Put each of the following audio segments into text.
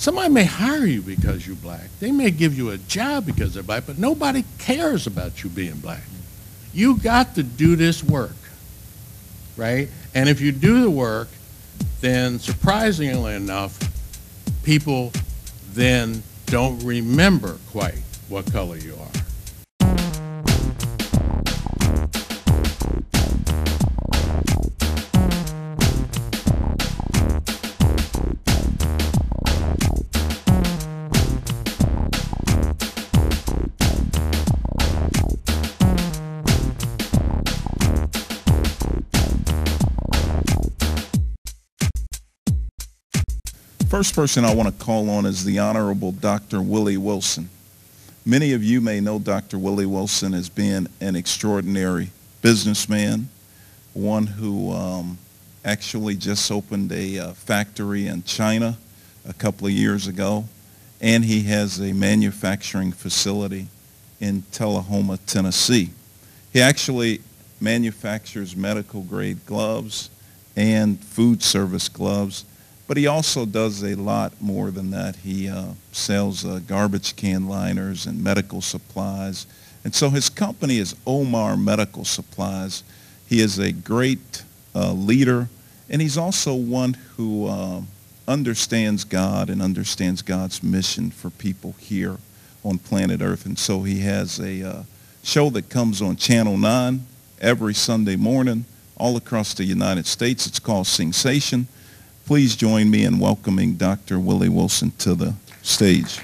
Somebody may hire you because you're black. They may give you a job because they're black, but nobody cares about you being black. You got to do this work, right? And if you do the work, then surprisingly enough, people then don't remember quite what color you are. First person I want to call on is the Honorable Dr. Willie Wilson. Many of you may know Dr. Willie Wilson as being an extraordinary businessman, one who actually just opened a factory in China a couple of years ago, and he has a manufacturing facility in Tullahoma, Tennessee. He actually manufactures medical grade gloves and food service gloves, but he also does a lot more than that. He sells garbage can liners and medical supplies. And so his company is Omar Medical Supplies. He is a great leader, and he's also one who understands God and understands God's mission for people here on planet Earth. And so he has a show that comes on Channel 9 every Sunday morning all across the United States. It's called Sensation. Please join me in welcoming Dr. Willie Wilson to the stage.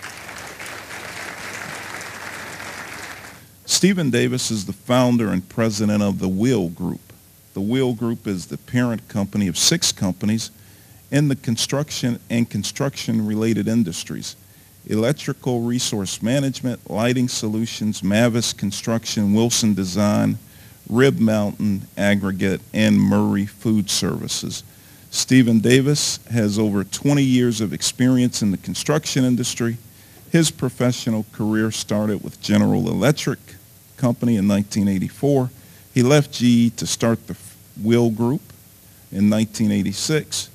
Stephen Davis is the founder and president of the Will Group. The Will Group is the parent company of 6 companies in the construction and construction-related industries: Electrical Resource Management, Lighting Solutions, Mavis Construction, Wilson Design, Rib Mountain Aggregate, and Murray Food Services. Stephen Davis has over 20 years of experience in the construction industry. His professional career started with General Electric Company in 1984. He left GE to start the Will Group in 1986.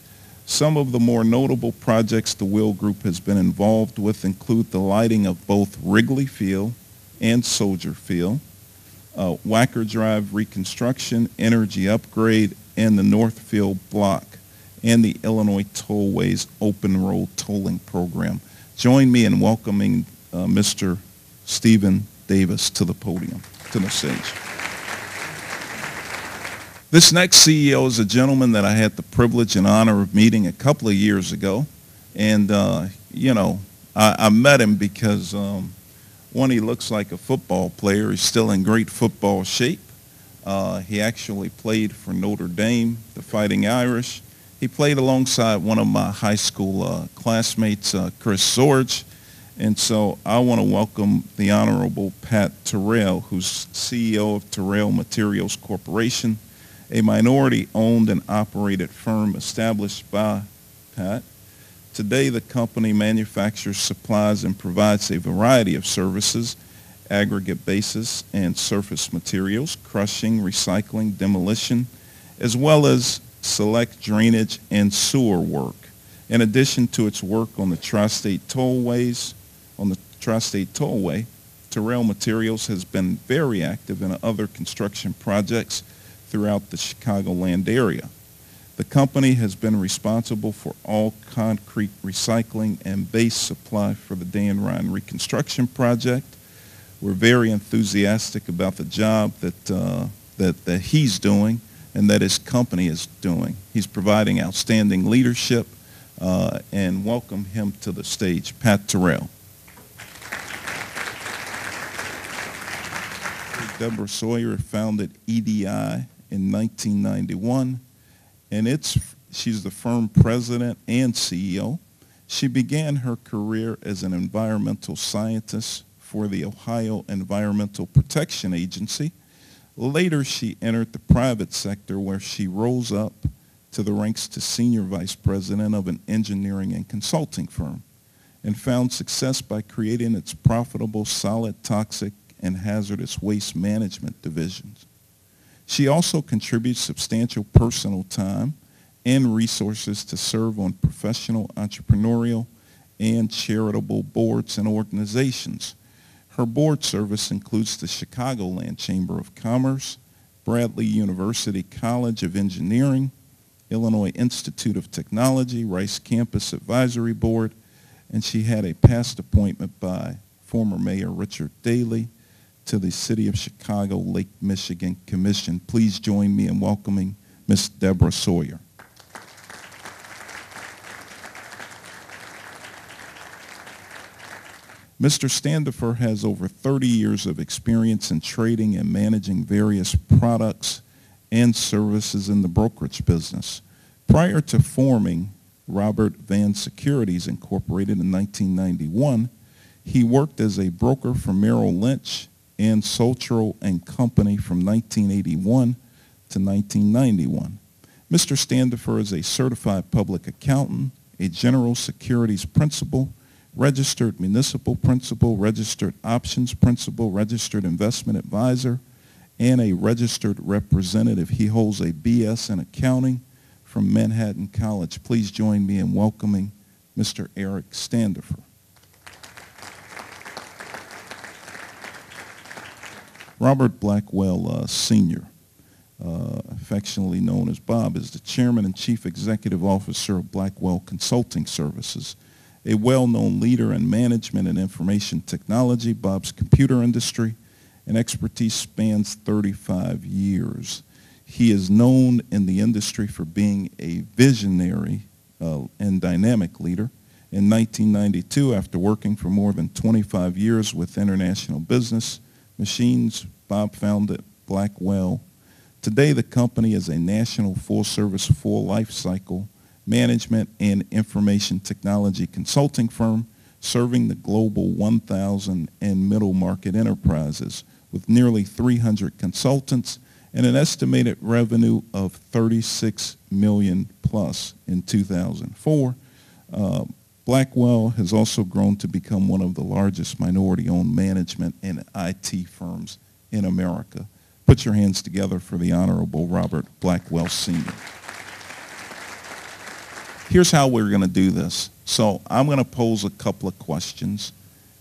Some of the more notable projects the Will Group has been involved with include the lighting of both Wrigley Field and Soldier Field, Wacker Drive reconstruction, energy upgrade, and the Northfield block, and the Illinois Tollways Open Road Tolling Program. Join me in welcoming Mr. Stephen Davis to the podium, to the stage. This next CEO is a gentleman that I had the privilege and honor of meeting a couple of years ago. And, I met him because, one, he looks like a football player. He's still in great football shape. He actually played for Notre Dame, the Fighting Irish. He played alongside one of my high school classmates, Chris Sorge. And so I want to welcome the Honorable Pat Terrell, who's CEO of Terrell Materials Corporation, a minority-owned and operated firm established by Pat. Today, the company manufactures, supplies, and provides a variety of services: aggregate basis and surface materials, crushing, recycling, demolition, as well as select drainage and sewer work. In addition to its work on the Tri-State Tollway, Terrell Materials has been very active in other construction projects throughout the Chicagoland area. The company has been responsible for all concrete recycling and base supply for the Dan Ryan reconstruction project. We're very enthusiastic about the job that he's doing and that his company is doing. He's providing outstanding leadership, and welcome him to the stage. Pat Terrell. Deborah Sawyer founded EDI in 1991, and she's the firm president and CEO. She began her career as an environmental scientist for the Ohio Environmental Protection Agency. Later, she entered the private sector, where she rose up to the ranks to senior vice president of an engineering and consulting firm, and found success by creating its profitable solid, toxic, and hazardous waste management divisions. She also contributes substantial personal time and resources to serve on professional, entrepreneurial, and charitable boards and organizations. Her board service includes the Chicagoland Chamber of Commerce, Bradley University College of Engineering, Illinois Institute of Technology, Rice Campus Advisory Board, and she had a past appointment by former Mayor Richard Daley to the City of Chicago Lake Michigan Commission. Please join me in welcoming Ms. Deborah Sawyer. Mr. Standifer has over 30 years of experience in trading and managing various products and services in the brokerage business. Prior to forming Robert Van Securities Incorporated in 1991, he worked as a broker for Merrill Lynch and Soltro and Company from 1981 to 1991. Mr. Standifer is a certified public accountant, a general securities principal, registered municipal principal, registered options principal, registered investment advisor, and a registered representative. He holds a BS in accounting from Manhattan College. Please join me in welcoming Mr. Eric Standifer. Robert Blackwell Sr., affectionately known as Bob, is the chairman and chief executive officer of Blackwell Consulting Services, a well-known leader in management and information technology. Bob's computer industry and expertise spans 35 years. He is known in the industry for being a visionary and dynamic leader. In 1992, after working for more than 25 years with International Business Machines, Bob founded Blackwell. Today, the company is a national full-service, full-life cycle management and information technology consulting firm serving the global 1,000 and middle market enterprises with nearly 300 consultants and an estimated revenue of 36 million plus in 2004. Blackwell has also grown to become one of the largest minority-owned management and IT firms in America. Put your hands together for the Honorable Robert Blackwell Sr. Here's how we're going to do this. So I'm going to pose a couple of questions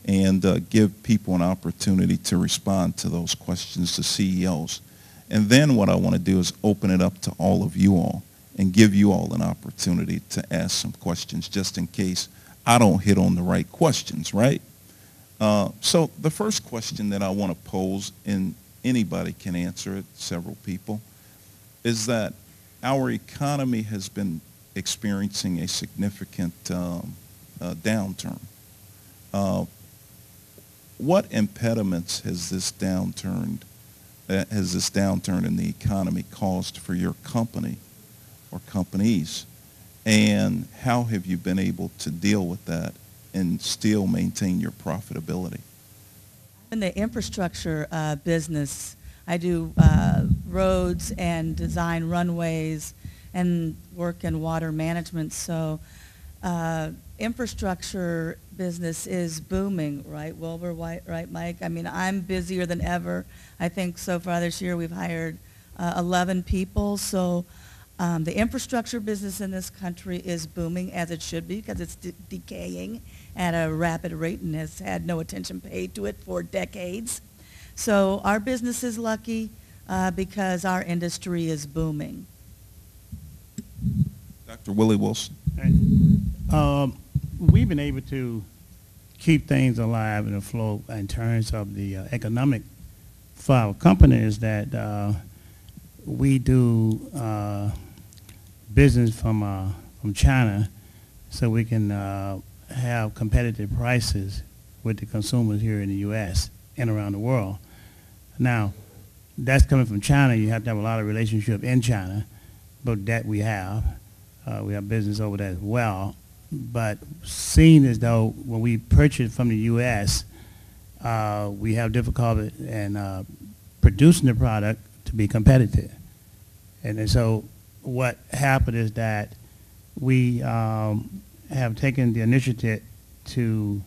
and give people an opportunity to respond to those questions to CEOs. And then what I want to do is open it up to all of you all and give you all an opportunity to ask some questions just in case I don't hit on the right questions, right? So the first question that I want to pose, and anybody can answer it, several people, is that our economy has been experiencing a significant downturn. What impediments has this downturn in the economy caused for your company or companies? And how have you been able to deal with that and still maintain your profitability? In the infrastructure business, I do roads and design runways and work in water management. So infrastructure business is booming, right, Wilbur? Right, Mike? I mean, I'm busier than ever. I think so far this year we've hired 11 people. So the infrastructure business in this country is booming, as it should be, because it's decaying at a rapid rate and has had no attention paid to it for decades. So our business is lucky because our industry is booming. Dr. Willie Wilson. We've been able to keep things alive and afloat in terms of the economic for our company is that we do business from China so we can have competitive prices with the consumers here in the U.S. and around the world. Now, that's coming from China. You have to have a lot of relationship in China, but that we have. We have business over there as well. But seeing as though when we purchase from the U.S., we have difficulty in producing the product to be competitive. And so what happened is that we have taken the initiative to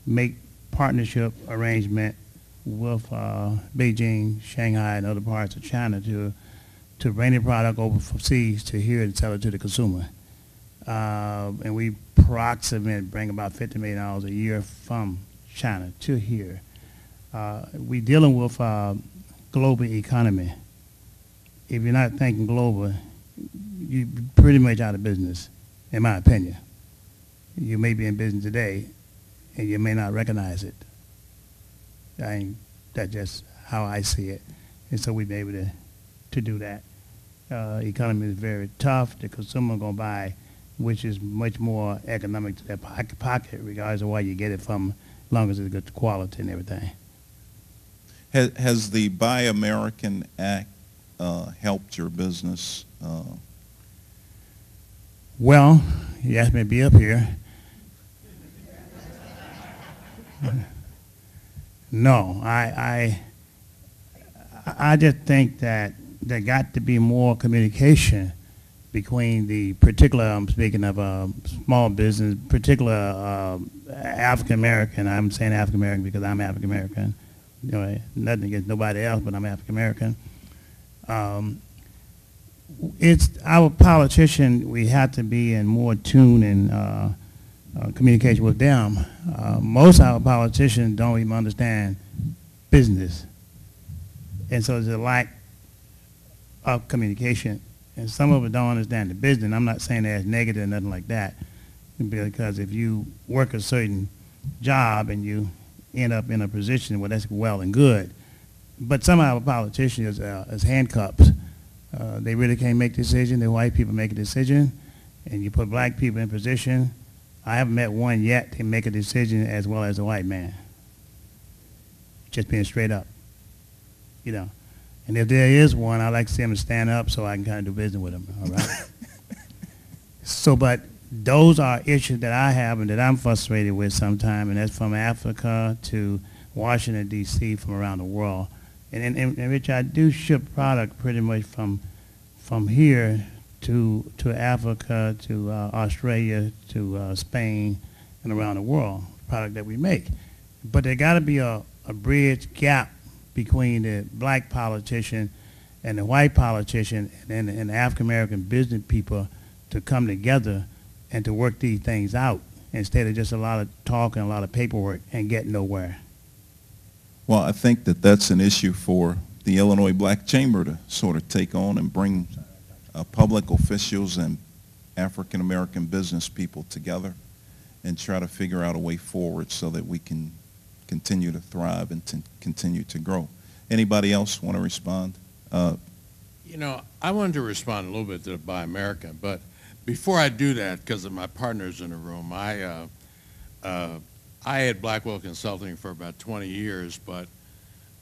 make partnership arrangement with Beijing, Shanghai, and other parts of China to bring the product over from overseas to here and sell it to the consumer. And we approximate bring about $50 million a year from China to here. We dealing with global economy. If you're not thinking global, you're pretty much out of business, in my opinion. You may be in business today, and you may not recognize it. That's just how I see it. And so we've been able to do that. Economy is very tough. The consumer going to buy, which is much more economic to their pocket, regardless of where you get it from, as long as it's good quality and everything. Has the Buy American Act helped your business? Well, you asked me to be up here. No, I just think that there got to be more communication between the particular, I'm speaking of small business, particular African American. I'm saying African American because I'm African American. You know, nothing against nobody else, but I'm African American. It's our politician. We have to be in more tune and communication with them. Most of our politicians don't even understand business, and so there's a lack of communication. And some of them don't understand the business. I'm not saying that's negative or nothing like that, because if you work a certain job and you end up in a position where that's well and good, but some of our politicians is handcuffed. They really can't make decisions. The white people make a decision, and you put black people in position. I haven't met one yet to make a decision as well as a white man. Just being straight up, you know. And if there is one, I'd like to see him stand up so I can kind of do business with him, all right? So, but those are issues that I have and that I'm frustrated with sometimes, and that's from Africa to Washington, D.C., from around the world. And Rich, I do ship product pretty much from here to Africa, to Australia, to Spain, and around the world, product that we make. But there got to be a bridge gap between the black politician and the white politician and the African-American business people to come together and to work these things out instead of just a lot of talk and a lot of paperwork and get nowhere. Well, I think that that's an issue for the Illinois Black Chamber to sort of take on and bring public officials and African-American business people together and try to figure out a way forward so that we can continue to thrive and to continue to grow. Anybody else want to respond? You know, I wanted to respond a little bit to the Buy American, but before I do that, because of my partners in the room, I had Blackwell Consulting for about 20 years, but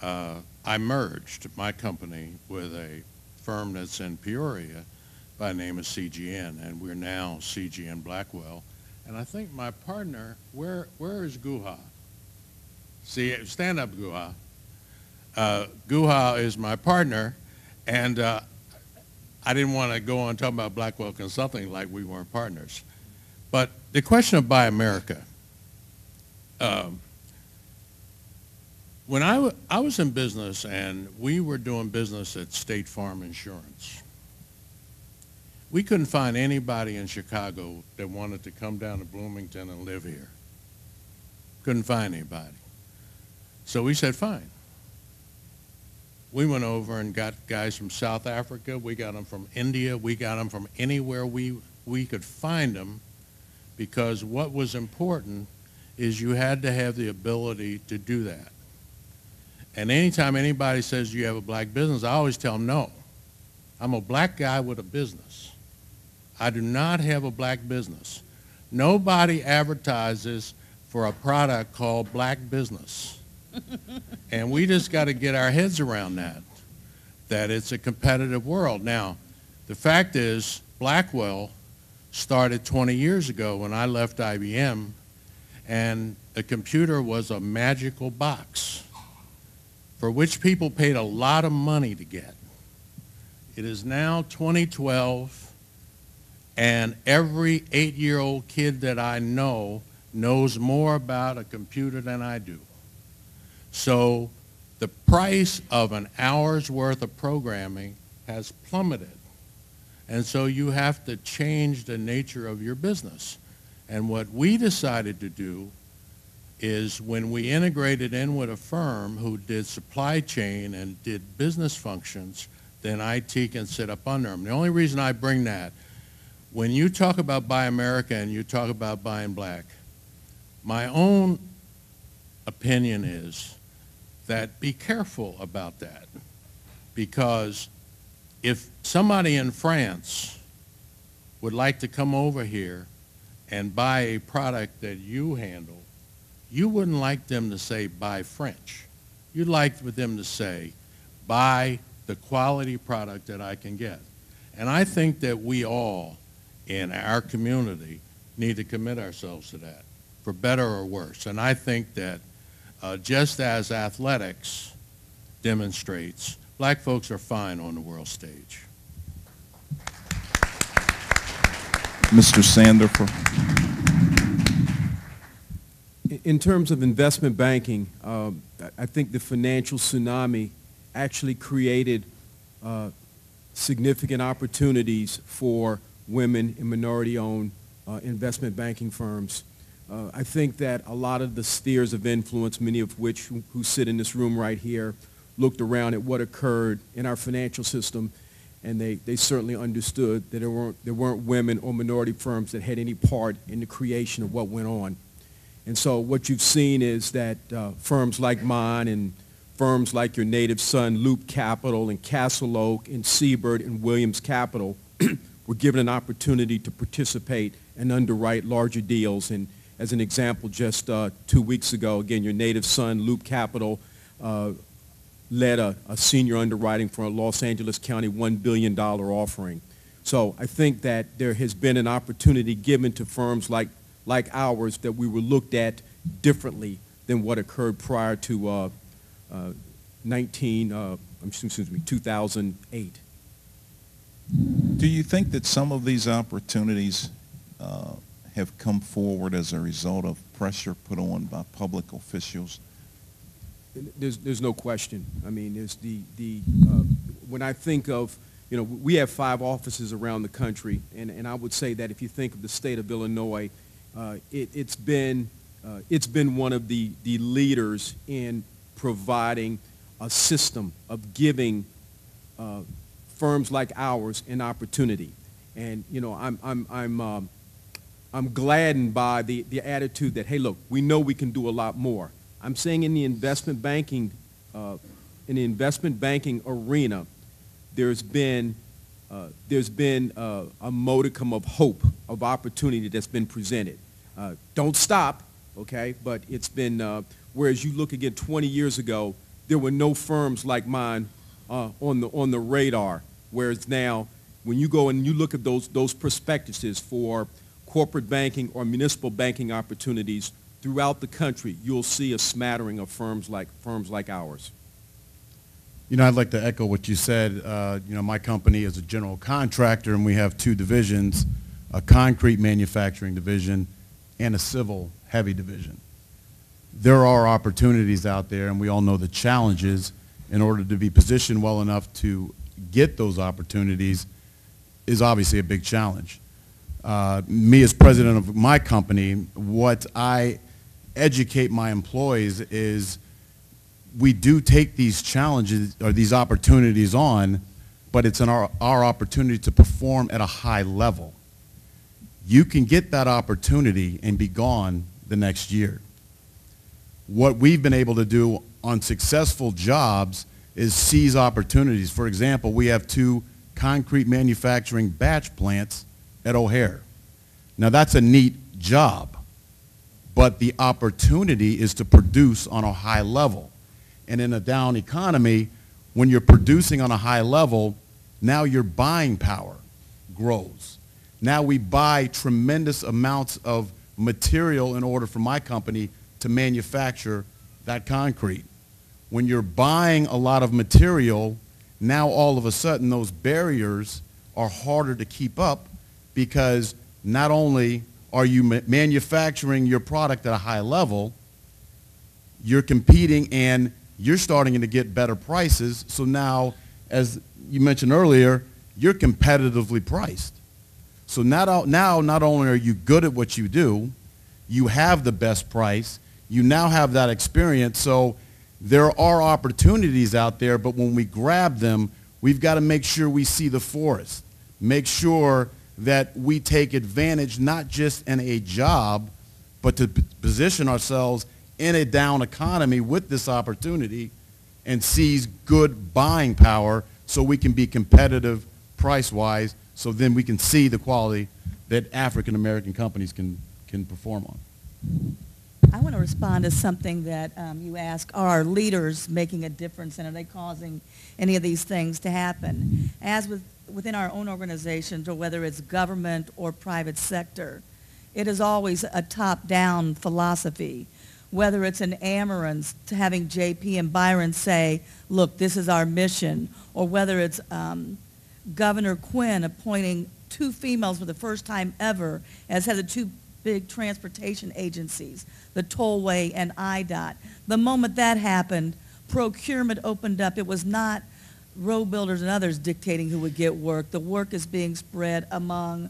I merged my company with a firm that's in Peoria by the name of CGN, and we're now CGN Blackwell. And I think my partner, where is Guha? See, stand up, Guha. Guha is my partner, and I didn't want to go on talking about Blackwell Consulting like we weren't partners. But the question of Buy America, when I was in business and we were doing business at State Farm Insurance, we couldn't find anybody in Chicago that wanted to come down to Bloomington and live here. Couldn't find anybody. So we said, fine. We went over and got guys from South Africa. We got them from India. We got them from anywhere we could find them, because what was important is you had to have the ability to do that. And anytime anybody says you have a black business, I always tell them no. I'm a black guy with a business. I do not have a black business. Nobody advertises for a product called black business. And we just got to get our heads around that it's a competitive world. Now, the fact is, Blackwell started 20 years ago when I left IBM, and a computer was a magical box for which people paid a lot of money to get. It is now 2012, and every 8-year-old kid that I know knows more about a computer than I do. So the price of an hour's worth of programming has plummeted. And so you have to change the nature of your business. And what we decided to do is when we integrated in with a firm who did supply chain and did business functions, then IT can sit up under them. The only reason I bring that, when you talk about Buy America and you talk about buying black, my own opinion is that be careful about that, because if somebody in France would like to come over here and buy a product that you handle, you wouldn't like them to say buy French. You'd like for them to say buy the quality product that I can get. And I think that we all in our community need to commit ourselves to that, for better or worse. And I think that just as athletics demonstrates, black folks are fine on the world stage. Mr. Standifer. In terms of investment banking, I think the financial tsunami actually created significant opportunities for women and minority-owned investment banking firms. I think that a lot of the spheres of influence, many of which who sit in this room right here, looked around at what occurred in our financial system, and they certainly understood that there weren't women or minority firms that had any part in the creation of what went on. And so what you've seen is that firms like mine and firms like your native son, Loop Capital, and Castle Oak, and Seabird, and Williams Capital were given an opportunity to participate and underwrite larger deals. And as an example, just 2 weeks ago, again, your native son, Loop Capital, led a senior underwriting for a Los Angeles County $1 billion offering. So I think that there has been an opportunity given to firms like ours that we were looked at differently than what occurred prior to 2008. Do you think that some of these opportunities have come forward as a result of pressure put on by public officials? There's no question. I mean, there's when I think of, we have 5 offices around the country, and I would say that if you think of the state of Illinois, it's been one of the leaders in providing a system of giving firms like ours an opportunity. And I'm gladdened by the attitude that, hey, look, we know we can do a lot more. I'm saying in the investment banking arena, there's been a modicum of hope, of opportunity that's been presented. Don't stop, okay? But it's been, whereas you look again 20 years ago, there were no firms like mine on the radar. Whereas now, when you go and you look at those prospectuses for corporate banking or municipal banking opportunities throughout the country, you'll see a smattering of firms like ours. I'd like to echo what you said. My company is a general contractor, and we have 2 divisions, a concrete manufacturing division and a civil heavy division. There are opportunities out there, and we all know the challenges in order to be positioned well enough to get those opportunities is obviously a big challenge. Me as president of my company, what I educate my employees is we do take these challenges or these opportunities on, but it's our opportunity to perform at a high level. You can get that opportunity and be gone the next year. What we've been able to do on successful jobs is seize opportunities. For example, we have 2 concrete manufacturing batch plants at O'Hare. Now that's a neat job, but the opportunity is to produce on a high level. And in a down economy, when you're producing on a high level, now your buying power grows. Now we buy tremendous amounts of material in order for my company to manufacture that concrete. When you're buying a lot of material, now all of a sudden those barriers are harder to keep up, because not only are you manufacturing your product at a high level, you're competing and you're starting to get better prices. So now, as you mentioned earlier, you're competitively priced. So now not only are you good at what you do, you have the best price, you now have that experience, so there are opportunities out there, but when we grab them, we've got to make sure we see the forest. Make sure that we take advantage not just in a job, but to position ourselves in a down economy with this opportunity and seize good buying power so we can be competitive price-wise, so then we can see the quality that African-American companies can perform on. I want to respond to something that you asked, are our leaders making a difference and are they causing any of these things to happen? As within our own organizations, or whether it's government or private sector, it is always a top-down philosophy. Whether it's an Amarant's to having JP and Byron say, look, this is our mission, or whether it's Governor Quinn appointing 2 females for the first time ever as head of 2 big transportation agencies, the Tollway and IDOT. The moment that happened, procurement opened up. It was not road builders and others dictating who would get work. The work is being spread among,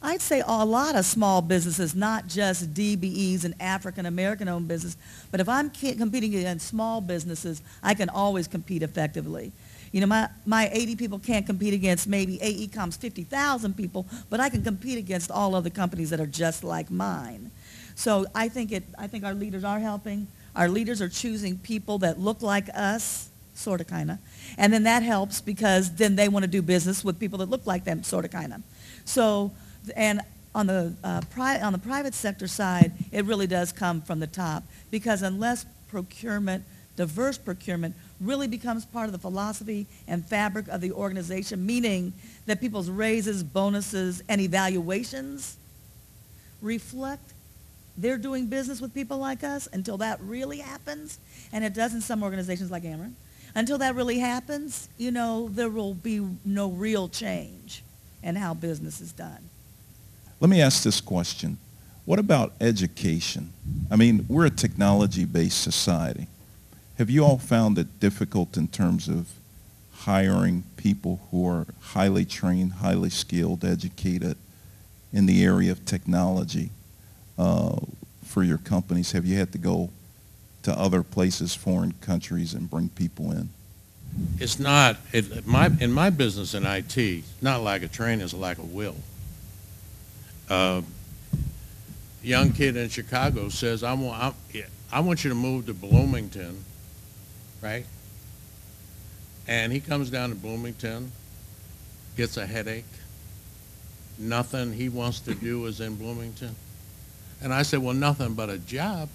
I'd say, a lot of small businesses, not just DBEs and African-American-owned business. But if I'm competing against small businesses, I can always compete effectively. You know, my 80 people can't compete against maybe AECOM's 50,000 people, but I can compete against all other companies that are just like mine. So I think our leaders are helping. Our leaders are choosing people that look like us, sort of, kind of. And then that helps because then they want to do business with people that look like them, sort of, kind of. So, and on the private sector side, it really does come from the top, because unless procurement, diverse procurement, really becomes part of the philosophy and fabric of the organization, meaning that people's raises, bonuses, and evaluations reflect they're doing business with people like us, until that really happens, and it does in some organizations like Ameren, until that really happens, you know, there will be no real change in how business is done. Let me ask this question. What about education? I mean, we're a technology-based society. Have you all found it difficult in terms of hiring people who are highly trained, highly skilled, educated in the area of technology for your companies? Have you had to go to other places, foreign countries, and bring people in? It's not, in my business in IT, not lack of training, it's a lack of will. Young kid in Chicago says, I want you to move to Bloomington, right? And he comes down to Bloomington, gets a headache. Nothing he wants to do is in Bloomington. And I said, well, nothing but a job.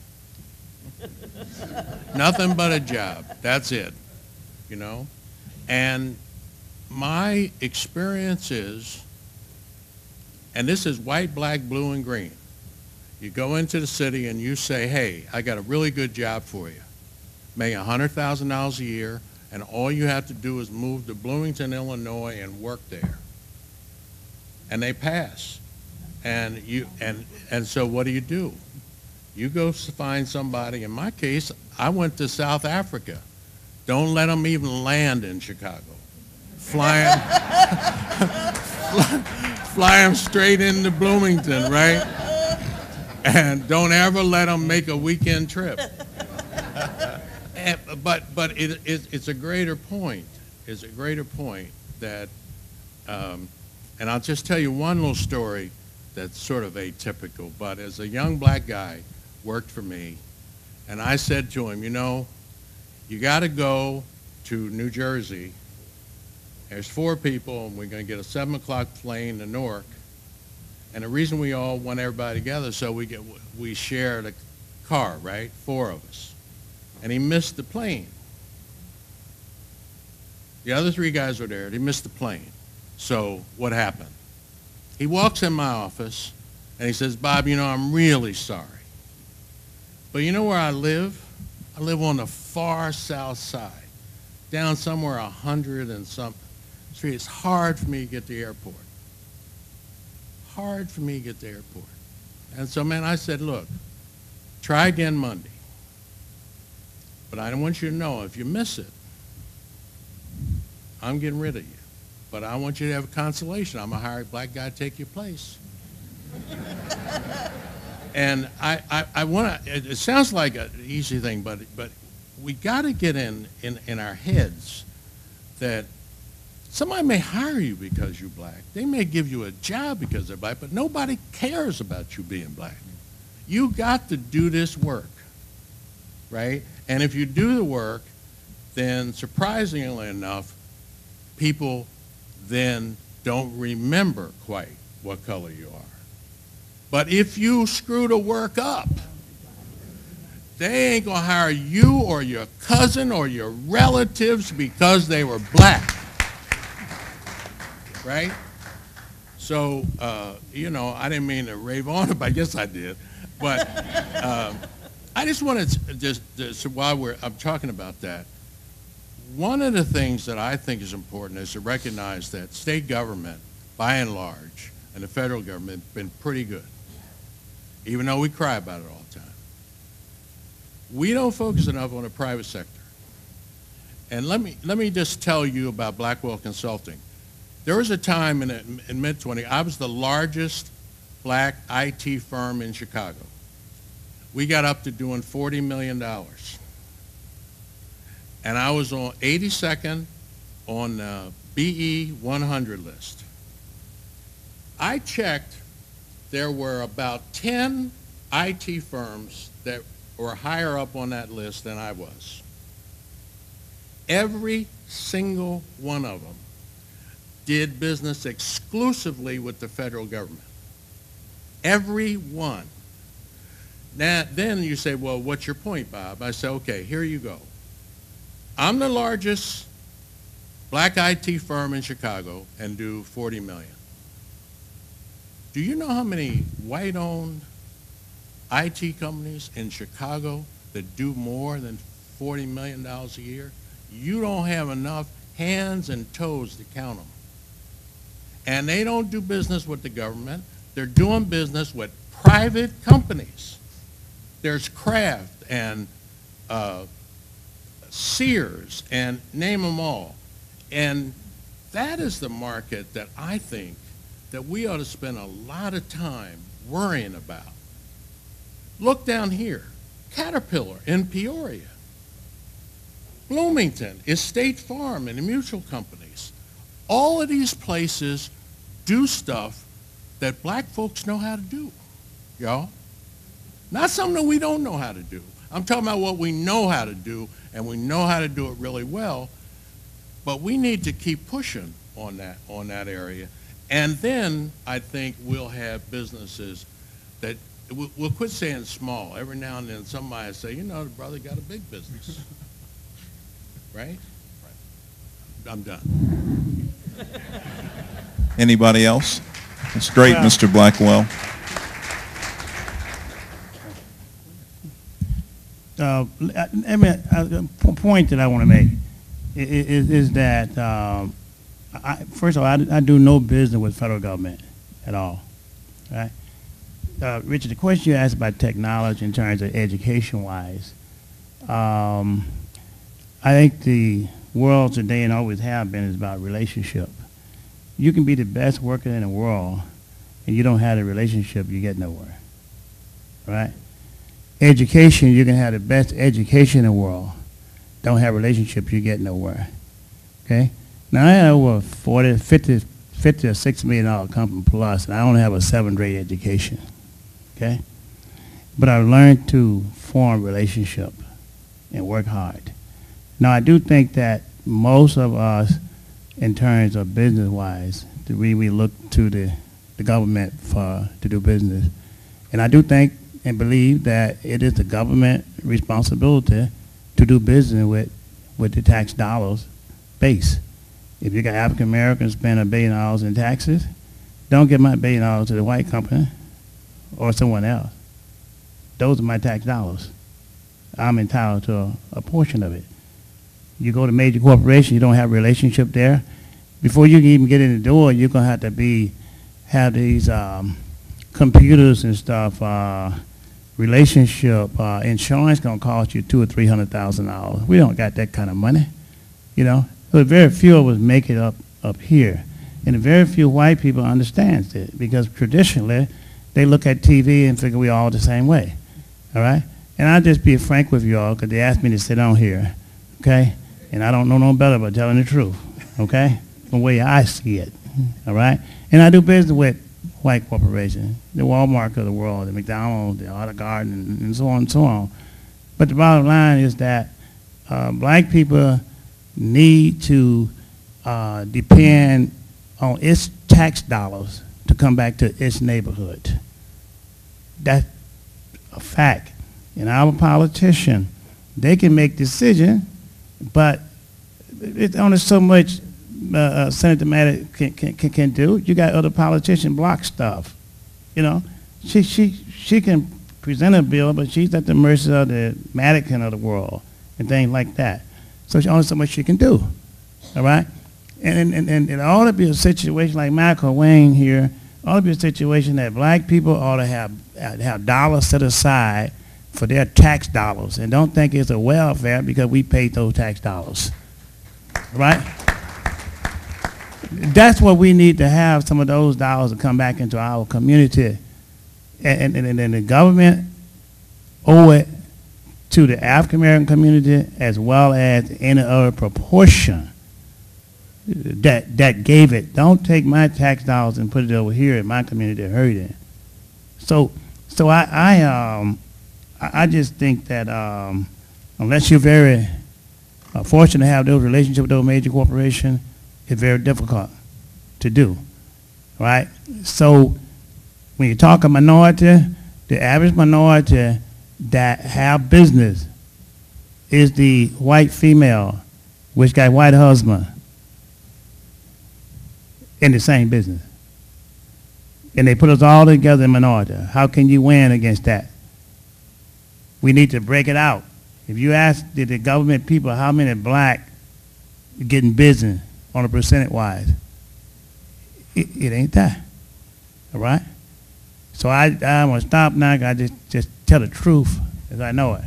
Nothing but a job. That's it, you know? And my experience is, and this is white, black, blue, and green. You go into the city and you say, hey, I got a really good job for you. Make $100,000 a year, and all you have to do is move to Bloomington, Illinois, and work there. And they pass. And so what do? You go find somebody. In my case, I went to South Africa. Don't let them even land in Chicago. Fly them straight into Bloomington, right? And don't ever let them make a weekend trip. But it's a greater point. It's a greater point that, and I'll just tell you one little story that's sort of atypical, but as a young black guy, worked for me, and I said to him, you know, you got to go to New Jersey. There's 4 people, and we're going to get a 7 o'clock plane to Newark. And the reason we all want everybody together, so we shared a car, right? 4 of us. And he missed the plane. The other 3 guys were there. They missed the plane. So what happened? He walks in my office, and he says, Bob, you know, I'm really sorry. But you know where I live? I live on the far south side, down somewhere 100 and something street. It's hard for me to get to the airport. Hard for me to get to the airport. And so, man, I said, look, try again Monday. But I want you to know, if you miss it, I'm getting rid of you. but I want you to have a consolation. I'm going to hire a black guy to take your place. And I want to, it sounds like an easy thing, but we got to get in our heads that somebody may hire you because you're black. They may give you a job because they're black, but nobody cares about you being black. You got to do this work, right? And if you do the work, then surprisingly enough, people then don't remember quite what color you are. But if you screw the work up, they ain't going to hire you or your cousin or your relatives because they were black. Right? So, you know, I didn't mean to rave on it, but I guess I did. But I just wanted to just while I'm talking about that, one of the things that I think is important is to recognize that state government, by and large, and the federal government have been pretty good, even though we cry about it all the time. We don't focus enough on the private sector. And let me just tell you about Blackwell Consulting. There was a time in mid-20, I was the largest black IT firm in Chicago. We got up to doing $40 million. And I was on 82nd on the BE 100 list. I checked, there were about 10 IT firms that were higher up on that list than I was. Every single one of them did business exclusively with the federal government. Every one. Now, then you say, well, what's your point, Bob? I say, okay, here you go. I'm the largest black IT firm in Chicago and do $40 million. Do you know how many white-owned IT companies in Chicago that do more than $40 million a year? You don't have enough hands and toes to count them. And they don't do business with the government. They're doing business with private companies. There's Kraft and Sears and name them all. And that is the market that I think that we ought to spend a lot of time worrying about. Look down here, Caterpillar in Peoria. Bloomington is State Farm and the mutual companies. All of these places do stuff that black folks know how to do, y'all. Not something that we don't know how to do. I'm talking about what we know how to do, and we know how to do it really well, but we need to keep pushing on that area. And then I think we'll have businesses that, we'll quit saying small. Every now and then somebody will say, you know, the brother got a big business. Right? I'm done. Anybody else? That's great, Mr. Blackwell. A point that I want to make is that, first of all, I do no business with federal government at all, right? Richard, the question you asked about technology in terms of education-wise, I think the world today and always have been is about relationship. You can be the best worker in the world, and you don't have a relationship, you get nowhere, right? Education, you can have the best education in the world, don't have a relationship, you get nowhere, okay? Now, I have over 50 or $60 million company plus, and I only have a 7th grade education, okay? But I've learned to form relationship and work hard. Now, I do think that most of us, in terms of business-wise, we look to the government to do business. And I do think and believe that it is the government responsibility to do business with the tax dollars base. If you got African Americans spend $1 billion in taxes, don't give my $1 billion to the white company or someone else. Those are my tax dollars. I'm entitled to a portion of it. You go to major corporation, you don't have a relationship there. Before you can even get in the door, you're going to have to have these computers and stuff, relationship, insurance going to cost you $200,000 or $300,000. We don't got that kind of money, you know. So very few of us make it up up here. And very few white people understands it because traditionally they look at TV and figure we all the same way, all right? And I'll just be frank with you all because they asked me to sit on here, okay? And I don't know no better but telling the truth, okay? From the way I see it, all right? And I do business with white corporations, the Walmart of the world, the McDonald's, the Olive Garden, and so on and so on. But the bottom line is that black people need to depend on its tax dollars to come back to its neighborhood. That's a fact. And our politicians, they can make decisions, but it's only so much Senator Maddox can do. You got other politicians block stuff. You know, she can present a bill, but she's at the mercy of the Maddox of the world and things like that. So there's only so much she can do. All right? And it ought to be a situation like Michael Wayne here, ought to be a situation that black people ought to have dollars set aside for their tax dollars and don't think it's a welfare because we paid those tax dollars. Right? That's what we need to have, some of those dollars to come back into our community. And the government owe it to the African American community as well as any other proportion that gave it. Don't take my tax dollars and put it over here in my community to hurt it. So I just think that unless you're very fortunate to have those relationships with those major corporations, it's very difficult to do, right? So when you talk a minority, the average minority that have business is the white female, which got white husband in the same business. And they put us all together in minority. How can you win against that? We need to break it out. If you ask the government people how many black getting business on a percentage-wise, it ain't that, all right? So I want to stop now. I just tell the truth as I know it.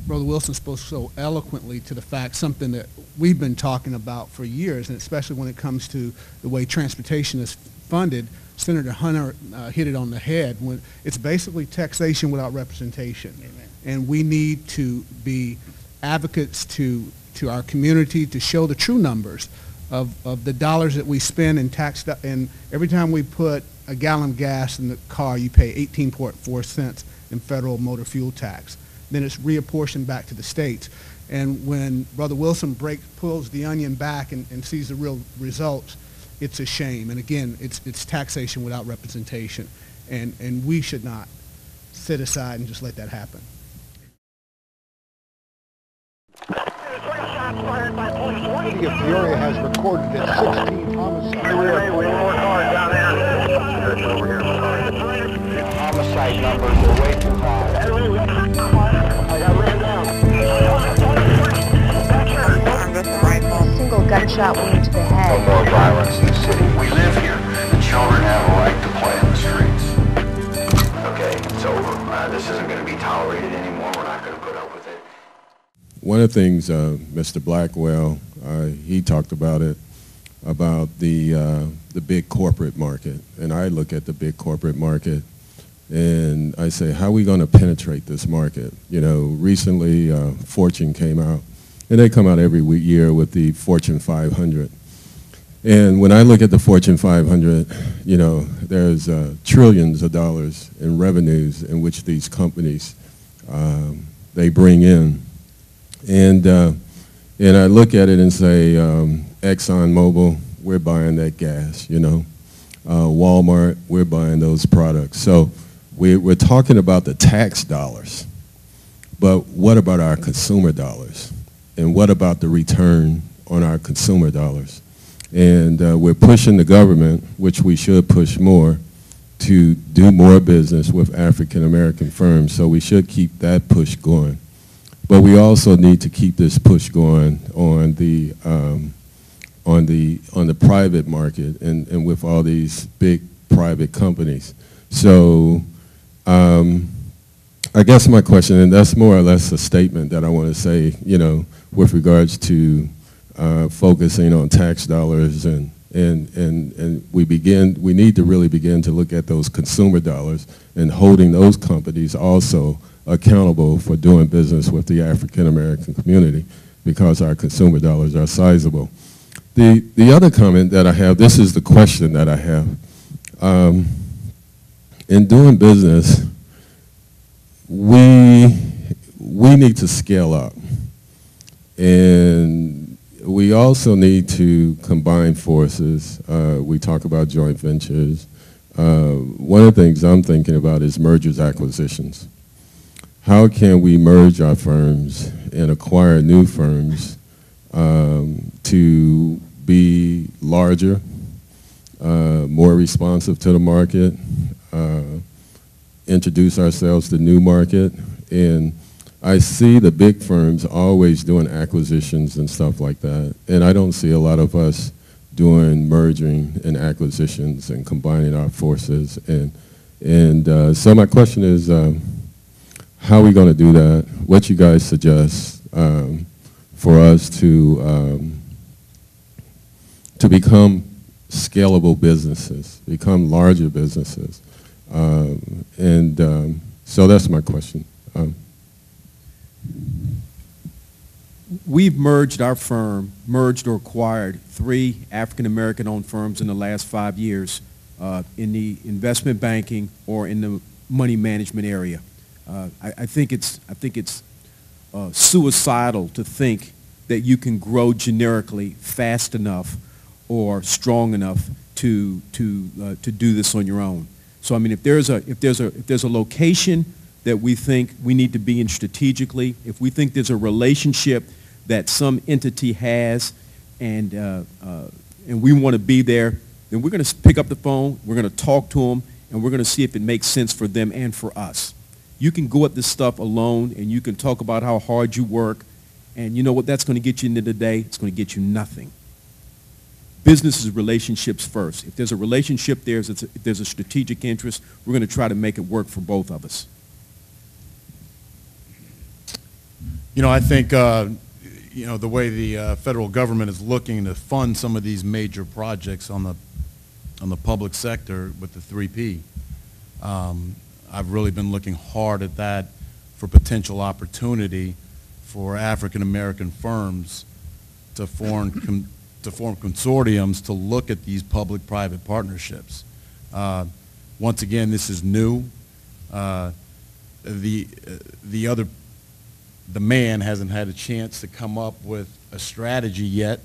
Brother Wilson spoke so eloquently to the fact, something that we've been talking about for years, and especially when it comes to the way transportation is funded. Senator Hunter hit it on the head. When it's basically taxation without representation. Amen. And we need to be advocates to our community to show the true numbers of the dollars that we spend in tax. And every time we put a gallon of gas in the car, you pay 18.4 cents in federal motor fuel tax. Then it's reapportioned back to the states. And when Brother Wilson pulls the onion back and sees the real results, it's a shame. And again, it's taxation without representation. And we should not sit aside and just let that happen. The city of Peoria has recorded its 16 homicides. Homicide numbers are way too high. I got ran down. A single gunshot wound to the head. No more violence in the city. We live here. The children have a right to play in the streets. Okay, it's over. This isn't going to be tolerated anymore. We're not going to put up with it. One of the things Mr. Blackwell, he talked about it, about the big corporate market. And I look at the big corporate market and I say, how are we going to penetrate this market? You know, recently Fortune came out, and they come out every year with the Fortune 500. And when I look at the Fortune 500, you know, there's trillions of dollars in revenues in which these companies, they bring in. And I look at it and say, ExxonMobil, we're buying that gas, you know. Walmart, we're buying those products. So we're talking about the tax dollars, but what about our consumer dollars? And what about the return on our consumer dollars? And we're pushing the government, which we should push more, to do more business with African American firms. So we should keep that push going. But we also need to keep this push going on the private market and with all these big private companies. So I guess my question, and that's more or less a statement that I want to say, you know, with regards to focusing on tax dollars, and we need to really begin to look at those consumer dollars and holding those companies also accountable for doing business with the African American community, because our consumer dollars are sizable. The other comment that I have, this is the question that I have. In doing business, we need to scale up. And we also need to combine forces. We talk about joint ventures. One of the things I'm thinking about is mergers, acquisitions. How can we merge our firms and acquire new firms to be larger, more responsive to the market, introduce ourselves to new market? And I see the big firms always doing acquisitions and stuff like that, and I don't see a lot of us doing merging and acquisitions and combining our forces. And so my question is, how are we going to do that? What you guys suggest for us to become scalable businesses, become larger businesses? So that's my question. We've merged our firm, merged or acquired 3 African-American owned firms in the last 5 years in the investment banking or in the money management area. I think it's suicidal to think that you can grow generically fast enough or strong enough to do this on your own. So I mean, if there's a location that we think we need to be in strategically, if we think there's a relationship that some entity has, and we want to be there, then we're going to pick up the phone, we're going to talk to them, and we're going to see if it makes sense for them and for us. You can go at this stuff alone, and you can talk about how hard you work, and you know what that's going to get you into the day? It's going to get you nothing. Business is relationships first. If there's a relationship there, if there's a strategic interest, we're going to try to make it work for both of us. You know, I think, you know, the way the federal government is looking to fund some of these major projects on the public sector with the 3P, I've really been looking hard at that for potential opportunity for African American firms to form consortiums to look at these public-private partnerships. Once again, this is new. The man hasn't had a chance to come up with a strategy yet.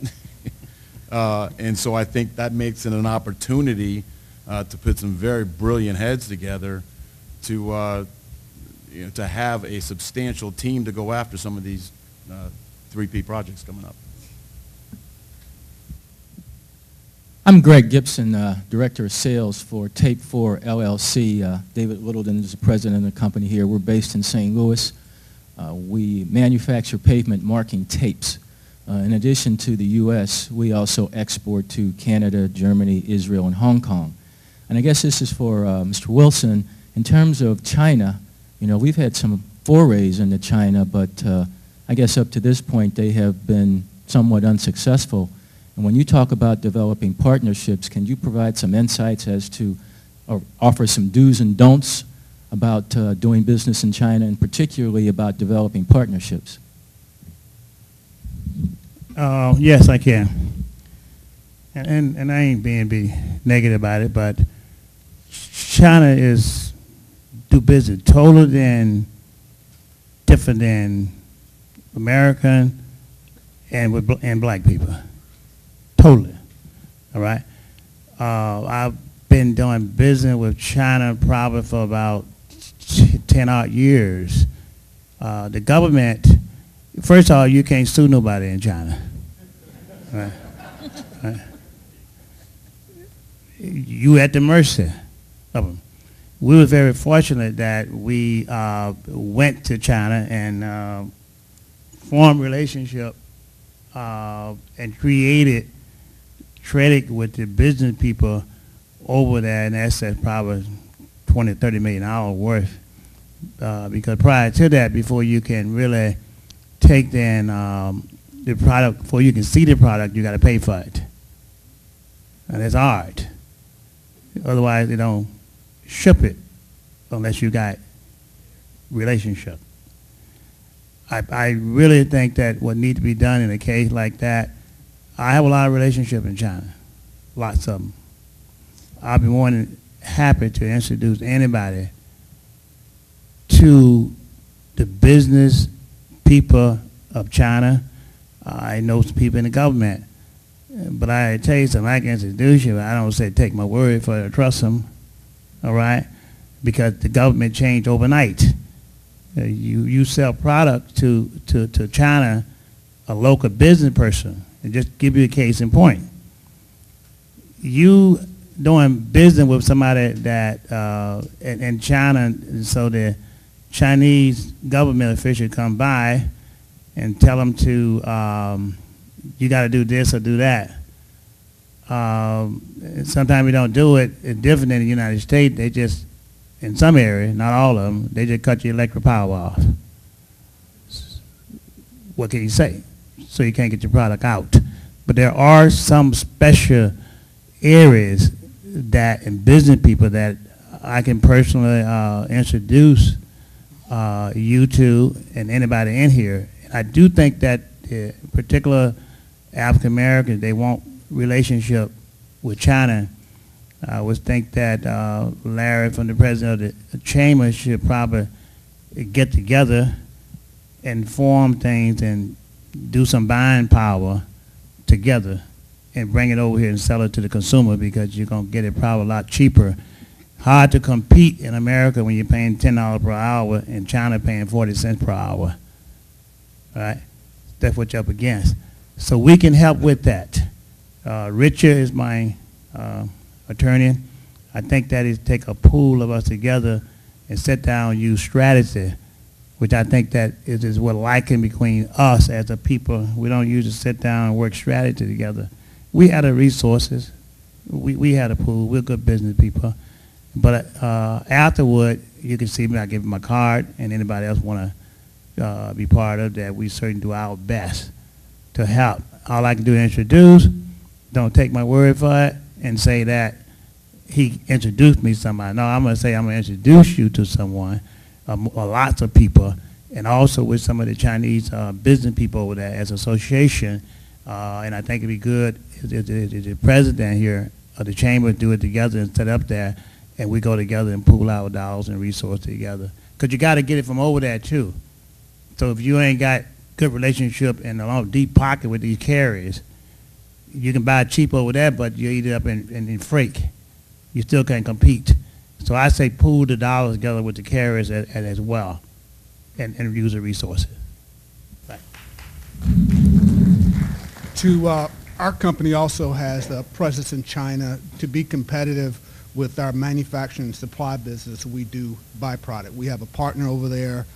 And so I think that makes it an opportunity to put some very brilliant heads together to have a substantial team to go after some of these 3P projects coming up. I'm Greg Gibson, Director of Sales for Tape 4 LLC. David Littleton is the president of the company here. We're based in St. Louis. We manufacture pavement marking tapes. In addition to the U.S., we also export to Canada, Germany, Israel, and Hong Kong. And I guess this is for Mr. Wilson. In terms of China, you know, we've had some forays into China, but I guess up to this point they have been somewhat unsuccessful. And when you talk about developing partnerships, can you provide some insights as to, or offer some do's and don'ts about doing business in China, and particularly about developing partnerships? Yes, I can. And I ain't being negative about it, but China is do business totally different than American and black people. Totally. All right. I've been doing business with China probably for about 10 odd years. The government, first of all, you can't sue nobody in China. Right? Right? You at the mercy of them. We were very fortunate that we went to China and formed relationship and created credit with the business people over there, and that's probably $20, $30 million worth. Because prior to that, before you can really take then the product, before you can see the product, you got to pay for it. And that's hard. Otherwise, they don't ship it unless you got relationship. I really think that what needs to be done in a case like that, I have a lot of relationship in China, lots of them. I'll be more than happy to introduce anybody to the business people of China. I know some people in the government, but I tell you something, I can introduce you. I don't say take my word for it or trust them, all right? Because the government changed overnight. You sell product to China, a local business person, and just give you a case in point. You doing business with somebody that in China, so the Chinese government official come by and tell them to, you got to do this or do that. Sometimes we don't do it. It's different in the United States. They just, in some areas, not all of them, they just cut your electric power off. What can you say? So you can't get your product out. But there are some special areas that, and business people that I can personally introduce you to and anybody in here. I do think that particular African Americans, they want relationship with China. I would think that Larry, from the president of the chamber, should probably get together and form things and do some buying power together and bring it over here and sell it to the consumer, because you're going to get it probably a lot cheaper. Hard to compete in America when you're paying $10 per hour and China paying 40 cents per hour. Right? That's what you're up against. So we can help with that. Richard is my attorney. I think that is take a pool of us together and sit down and use strategy, which I think that is what liking between us as a people. We don't usually sit down and work strategy together. We had the resources. We had a pool. We're good business people. But afterward, you can see me. I give them my card, and anybody else want to be part of that, we certainly do our best to help. All I can do is introduce. Don't take my word for it and say that he introduced me to somebody. No, I'm going to say I'm going to introduce you to someone, lots of people, and also with some of the Chinese business people over there as association. And I think it'd be good if the president here of the chamber do it together and set up there, and we go together and pool our dollars and resources together. Because you got to get it from over there too. So if you ain't got good relationship and a long deep pocket with these carriers, you can buy cheap over there, but you eat it up in freight. You still can't compete. So I say pool the dollars together with the carriers as well, and use the resources. Right. Our company also has a presence in China. To be competitive with our manufacturing and supply business, we do byproduct. We have a partner over there.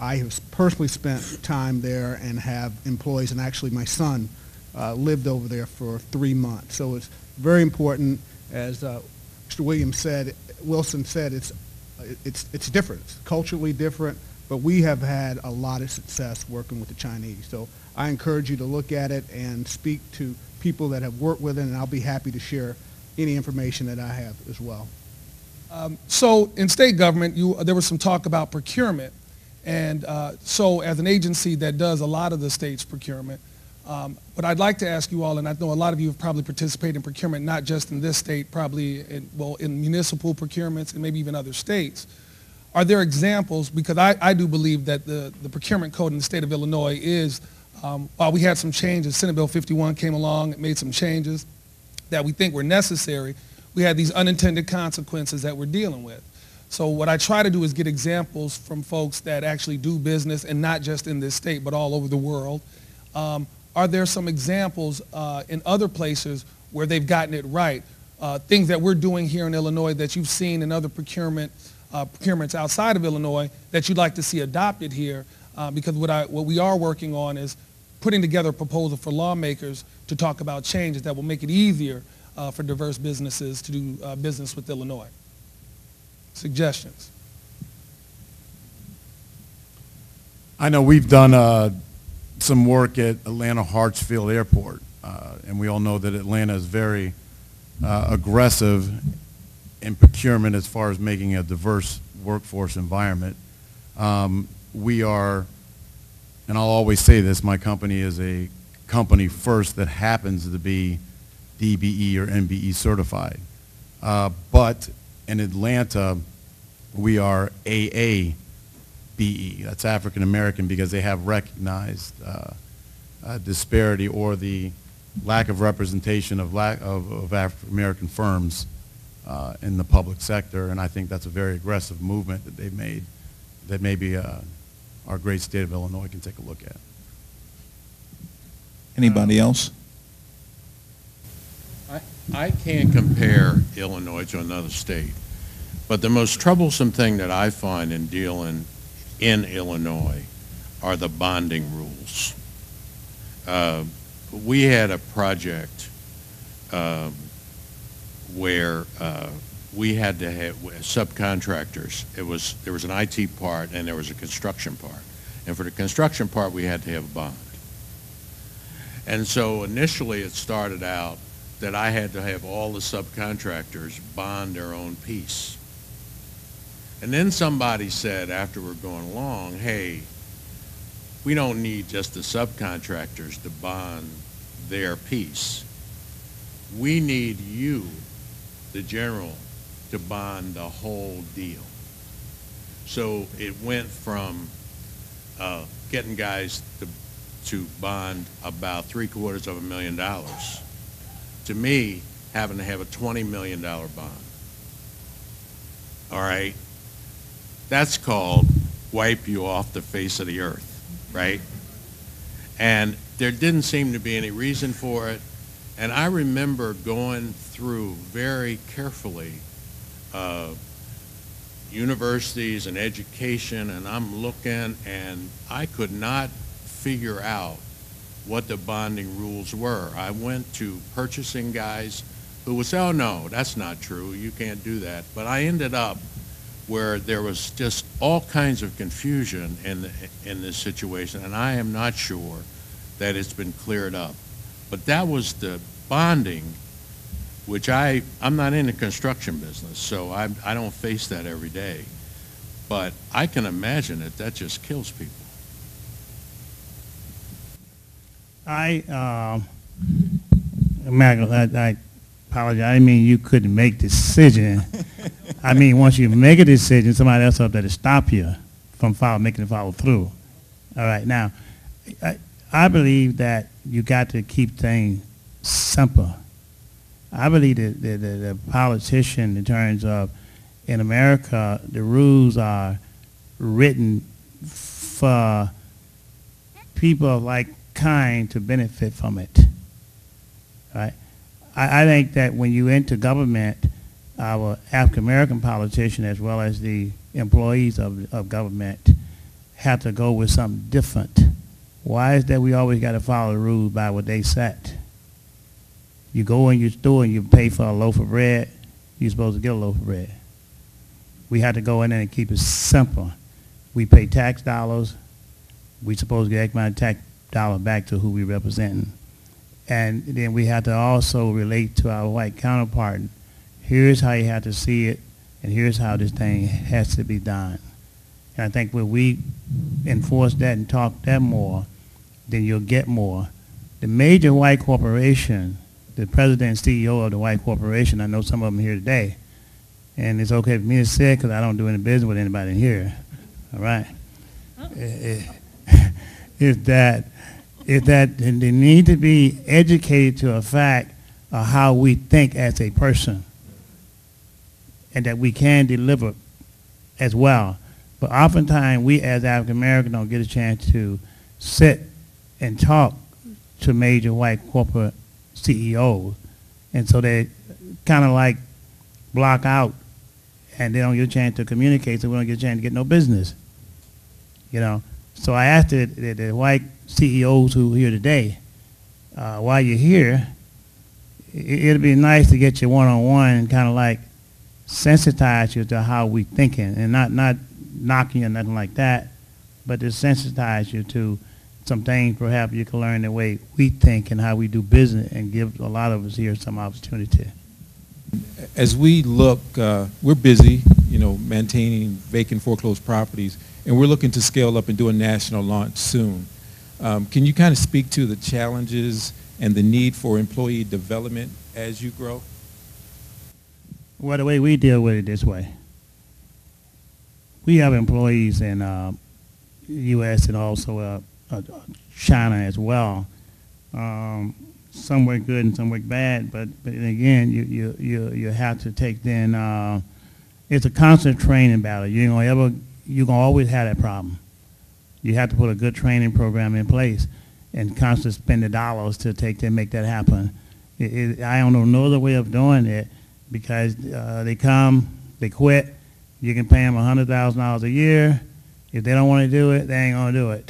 I have personally spent time there and have employees, and actually my son lived over there for 3 months. So it's very important, as Mr. Wilson said, it's different. It's culturally different, but we have had a lot of success working with the Chinese. So I encourage you to look at it and speak to people that have worked with it, and I'll be happy to share any information that I have as well. So in state government, there was some talk about procurement. And so as an agency that does a lot of the state's procurement, what I'd like to ask you all, and I know a lot of you have probably participated in procurement, not just in this state, probably in municipal procurements and maybe even other states. Are there examples, because I do believe that the procurement code in the state of Illinois is, while we had some changes, Senate Bill 51 came along, it made some changes that we think were necessary, we had these unintended consequences that we're dealing with. So what I try to do is get examples from folks that actually do business, and not just in this state, but all over the world. Are there some examples in other places where they've gotten it right? Things that we're doing here in Illinois that you've seen in other procurements outside of Illinois that you'd like to see adopted here? Because what we are working on is putting together a proposal for lawmakers to talk about changes that will make it easier for diverse businesses to do business with Illinois. Suggestions? I know we've done some work at Atlanta Hartsfield Airport, and we all know that Atlanta is very aggressive in procurement as far as making a diverse workforce environment. We are, and I'll always say this, my company is a company first that happens to be DBE or MBE certified. But in Atlanta, we are AABE. That's African American because they have recognized disparity or the lack of representation of African American firms in the public sector, and I think that's a very aggressive movement that they've made that maybe our great state of Illinois can take a look at. Anybody else? I can't compare Illinois to another state, but the most troublesome thing that I find in dealing in Illinois are the bonding rules. We had a project where we had to have subcontractors. There was an IT part and there was a construction part. And for the construction part, we had to have a bond. And so initially it started out that I had to have all the subcontractors bond their own piece. And then somebody said after we're going along, hey, we don't need just the subcontractors to bond their piece. We need you, the general, to bond the whole deal. So it went from getting guys to bond about $750,000 to me having to have a $20 million bond. All right? That's called wipe you off the face of the earth, right? And there didn't seem to be any reason for it. And I remember going through very carefully universities and education, and I'm looking, and I could not figure out what the bonding rules were. I went to purchasing guys who would say, oh no, that's not true, you can't do that. But I ended up where there was just all kinds of confusion in this situation, and I am not sure that it's been cleared up. But that was the bonding, which I'm not in the construction business, so I don't face that every day. But I can imagine that just kills people. Michael, I apologize. I didn't mean you couldn't make decision. I mean, once you make a decision, somebody else up there to stop you from making it follow through. All right, now, I believe that you got to keep things simple. I believe that the politician, in terms of, in America, the rules are written for people of like kind to benefit from it. Right? I think that when you enter government, our African American politician as well as the employees of government have to go with something different. Why is that we always got to follow the rules by what they set? You go in your store and you pay for a loaf of bread, you're supposed to get a loaf of bread. We have to go in there and keep it simple. We pay tax dollars. We're supposed to get X amount of tax dollars back to who we representing. And then we have to also relate to our white counterpart. Here's how you have to see it, and here's how this thing has to be done. And I think when we enforce that and talk that more, then you'll get more. The major white corporation, the president and CEO of the white corporation, I know some of them here today, and it's okay for me to say it because I don't do any business with anybody in here, all right? Is that they need to be educated to a fact of how we think as a person and that we can deliver as well. But oftentimes we as African Americans don't get a chance to sit and talk to major white corporate CEOs. And so they kind of like block out and they don't get a chance to communicate, so we don't get a chance to get no business. You know? So I asked the white CEOs who are here today, while you're here, it'd be nice to get you one-on-one and kind of like sensitize you to how we thinking, and not knocking you or nothing like that, but to sensitize you to some things perhaps you can learn the way we think and how we do business and give a lot of us here some opportunity. As we look, we're busy, maintaining vacant foreclosed properties, and we're looking to scale up and do a national launch soon. Can you kind of speak to the challenges and the need for employee development as you grow? Well, the way we deal with it this way. We have employees in U.S. and also China as well. Some work good and some work bad, but again, you have to take then. It's a constant training battle. You're gonna always have that problem. You have to put a good training program in place and constantly spend the dollars to make that happen. I don't know no other way of doing it because they come, they quit. You can pay them $100,000 a year. If they don't want to do it, they ain't gonna do it.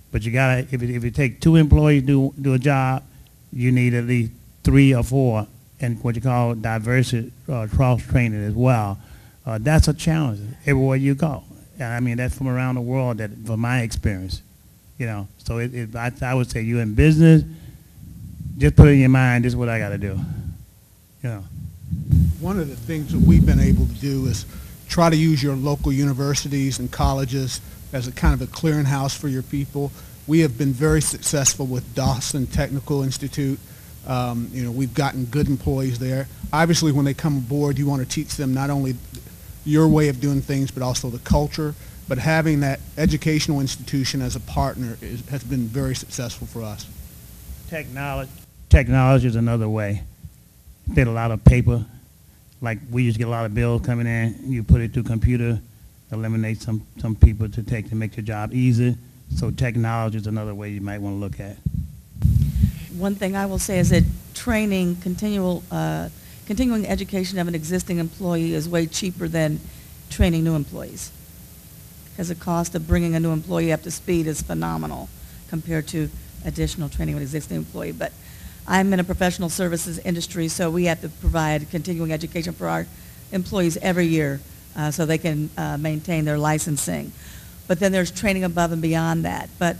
But you gotta, if you take 2 employees to do a job, you need at least 3 or 4, and what you call diversity cross training as well. That's a challenge everywhere you go. And I mean, that's from around the world, that from my experience. So I would say you're in business, just put it in your mind, this is what I gotta do. One of the things that we've been able to do is try to use your local universities and colleges as a kind of a clearinghouse for your people. We have been very successful with Dawson Technical Institute. We've gotten good employees there. Obviously, when they come aboard, you want to teach them not only your way of doing things, but also the culture. But having that educational institution as a partner has been very successful for us. Technology is another way. Did a lot of paper. Like we used to get a lot of bills coming in. You put it through computer, eliminate some people to make your job easy. So technology is another way you might want to look at. One thing I will say is that training, continuing education of an existing employee is way cheaper than training new employees, because the cost of bringing a new employee up to speed is phenomenal compared to additional training of an existing employee. But I'm in a professional services industry, so we have to provide continuing education for our employees every year so they can maintain their licensing. But then there's training above and beyond that. But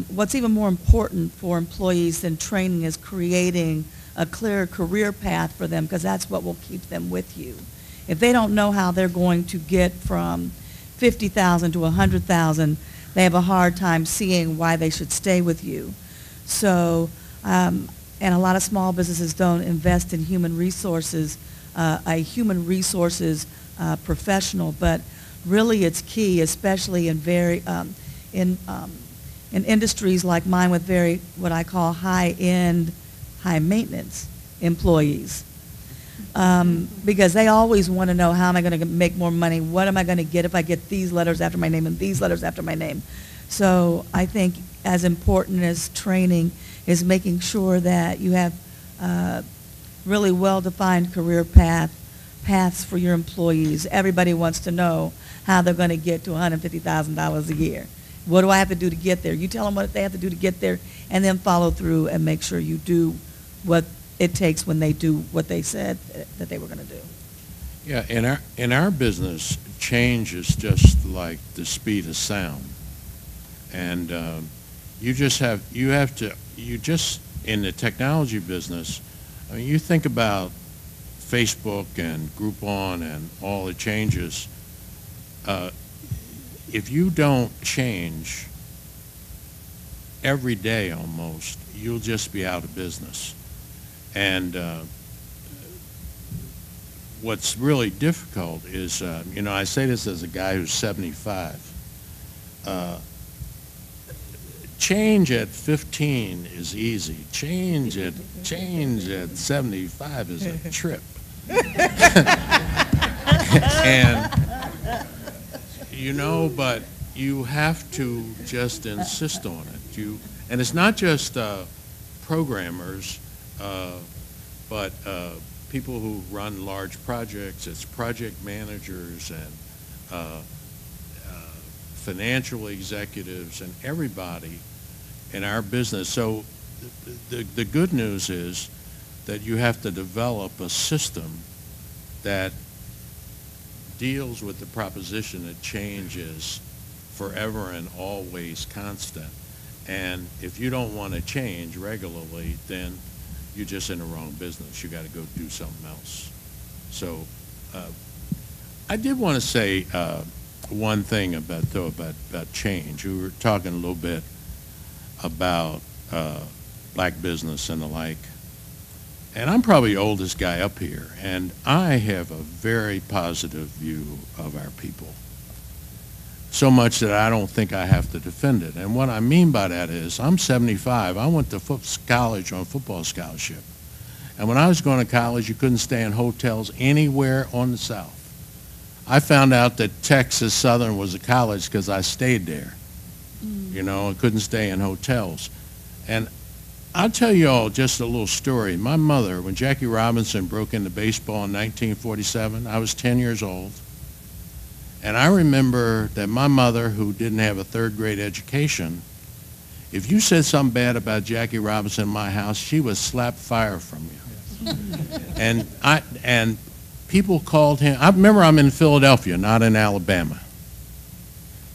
what's even more important for employees than training is creating a clear career path for them, because that's what will keep them with you. If they don't know how they're going to get from $50,000 to $100,000, they have a hard time seeing why they should stay with you. So, and a lot of small businesses don't invest in human resources, a human resources professional, but really it's key, especially in in industries like mine with very, what I call high-end, high-maintenance employees. Because they always want to know, how am I going to make more money? What am I going to get if I get these letters after my name and these letters after my name? So I think as important as training is making sure that you have really well-defined career paths for your employees. Everybody wants to know how they're going to get to $150,000 a year. What do I have to do to get there? You tell them what they have to do to get there, and then follow through and make sure you do what it takes when they do what they said that they were going to do. Yeah, in our business, change is just like the speed of sound, and you just in the technology business. I mean, you think about Facebook and Groupon and all the changes. If you don't change every day almost, you'll just be out of business. And what's really difficult is, I say this as a guy who's 75. Change at 15 is easy. Change at 75 is a trip. And but you have to just insist on it. And it's not just programmers, but people who run large projects. It's project managers and financial executives and everybody in our business. So the good news is that you have to develop a system that deals with the proposition that change is forever and always constant. And if you don't want to change regularly, then you're just in the wrong business. You got to go do something else. So I did want to say one thing about change. We were talking a little bit about black business and the like. And I'm probably the oldest guy up here, and I have a very positive view of our people. So much that I don't think I have to defend it. And what I mean by that is, I'm 75. I went to college on a football scholarship. And when I was going to college, you couldn't stay in hotels anywhere on the South. I found out that Texas Southern was a college because I stayed there. You know, I couldn't stay in hotels. And I'll tell you all just a little story. My mother, when Jackie Robinson broke into baseball in 1947, I was 10 years old. And I remember that my mother, who didn't have a third grade education, if you said something bad about Jackie Robinson in my house, she would slap fire from you. And people called him, I remember I'm in Philadelphia, not in Alabama.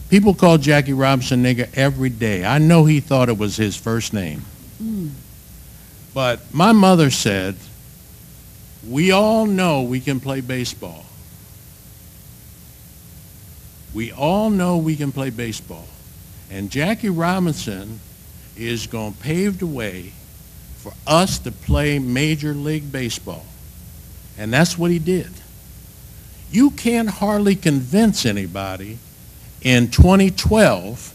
People called Jackie Robinson nigger every day. I know he thought it was his first name. But my mother said, we all know we can play baseball. We all know we can play baseball. And Jackie Robinson is going to pave the way for us to play Major League Baseball. And that's what he did. You can't hardly convince anybody in 2012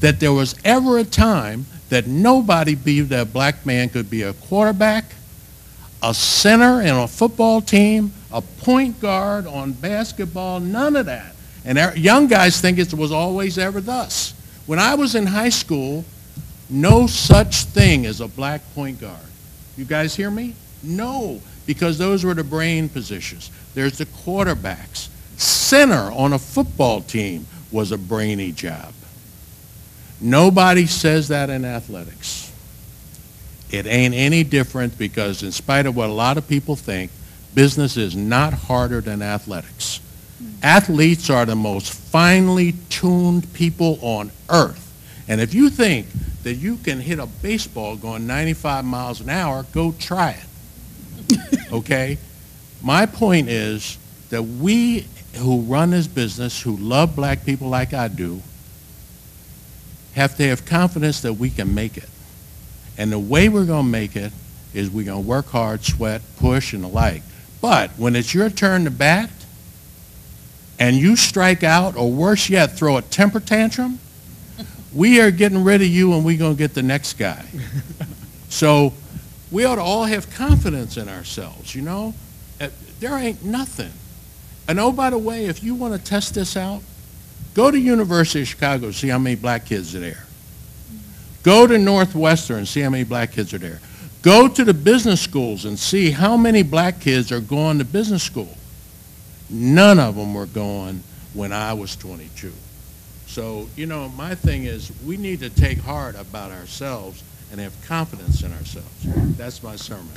that there was ever a time that nobody believed that a black man could be a quarterback, a center in a football team, a point guard on basketball, none of that. And young guys think it was always ever thus. When I was in high school, no such thing as a black point guard. You guys hear me? No, because those were the brain positions. There's the quarterbacks. Center on a football team was a brainy job. Nobody says that in athletics. It ain't any different because in spite of what a lot of people think, business is not harder than athletics. Athletes are the most finely tuned people on earth. And if you think that you can hit a baseball going 95 miles an hour, go try it. Okay? My point is that we who run this business, who love black people like I do, have to have confidence that we can make it. And the way we're going to make it is we're going to work hard, sweat, push, and the like. But when it's your turn to bat, and you strike out, or worse yet, throw a temper tantrum, we are getting rid of you and we're going to get the next guy. So we ought to all have confidence in ourselves, you know? There ain't nothing. And oh, by the way, if you want to test this out, go to University of Chicago, see how many black kids are there. Go to Northwestern, see how many black kids are there. Go to the business schools and see how many black kids are going to business school. None of them were going when I was 22. So, you know, my thing is we need to take heart about ourselves and have confidence in ourselves. That's my sermon.